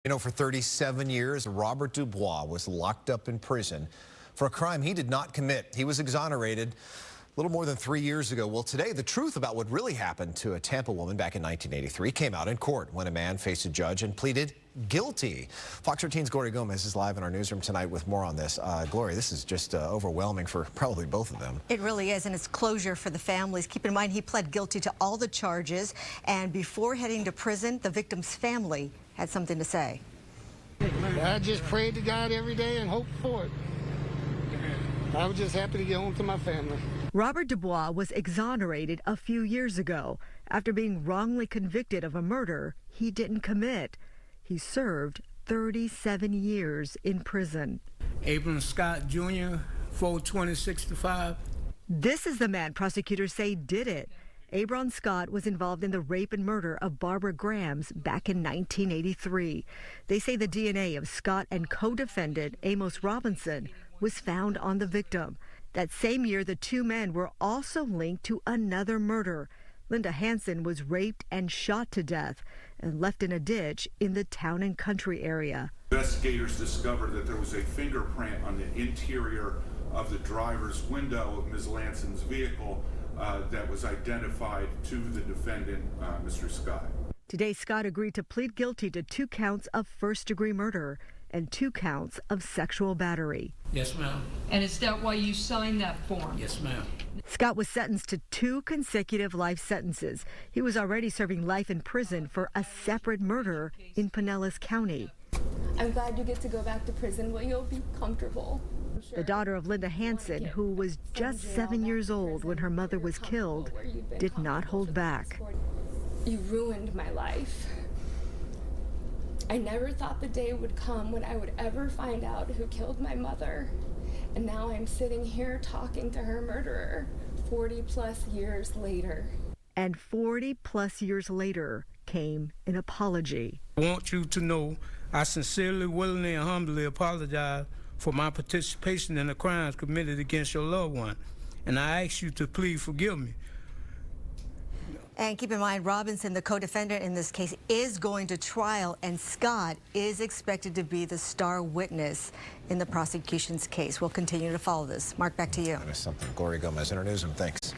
You know, for 37 years, Robert Dubois was locked up in prison for a crime he did not commit. He was exonerated a little more than 3 years ago. Well, today, the truth about what really happened to a Tampa woman back in 1983 came out in court when a man faced a judge and pleaded guilty. Fox 13's Gloria Gomez is live in our newsroom tonight with more on this. Gloria, this is just overwhelming for probably both of them. It really is, and it's closure for the families. Keep in mind, he pled guilty to all the charges, and before heading to prison, the victim's family had something to say. I just prayed to God every day and hoped for it. I was just happy to get home to my family. Robert Dubois was exonerated a few years ago after being wrongly convicted of a murder he didn't commit. He served 37 years in prison. Abram Scott Jr., 42065. This is the man prosecutors say did it. Abram Scott was involved in the rape and murder of Barbara Grams back in 1983. They say the DNA of Scott and co-defendant Amos Robinson was found on the victim. That same year, the two men were also linked to another murder. Linda Hansen was raped and shot to death and left in a ditch in the Town and Country area. Investigators discovered that there was a fingerprint on the interior of the driver's window of Ms. Lanson's vehicle that was identified to the defendant, Mr. Scott. Today, Scott agreed to plead guilty to 2 counts of first-degree murder and 2 counts of sexual battery. Yes, ma'am. And is that why you signed that form? Yes, ma'am. Scott was sentenced to 2 consecutive life sentences. He was already serving life in prison for a separate murder in Pinellas County. I'm glad you get to go back to prison where you'll be comfortable. The daughter of Linda Hansen, who was just 7 years old when her mother was killed, did not hold back. You ruined my life. I never thought the day would come when I would ever find out who killed my mother. And now I'm sitting here talking to her murderer 40 plus years later. And 40 plus years later came an apology. I want you to know I sincerely, willingly, and humbly apologize for my participation in the crimes committed against your loved one. And I ask you to please forgive me. And keep in mind, Robinson, the co-defendant in this case, is going to trial, and Scott is expected to be the star witness in the prosecution's case. We'll continue to follow this. Mark, back to you. That is something. Gloria Gomez in our newsroom. Thanks.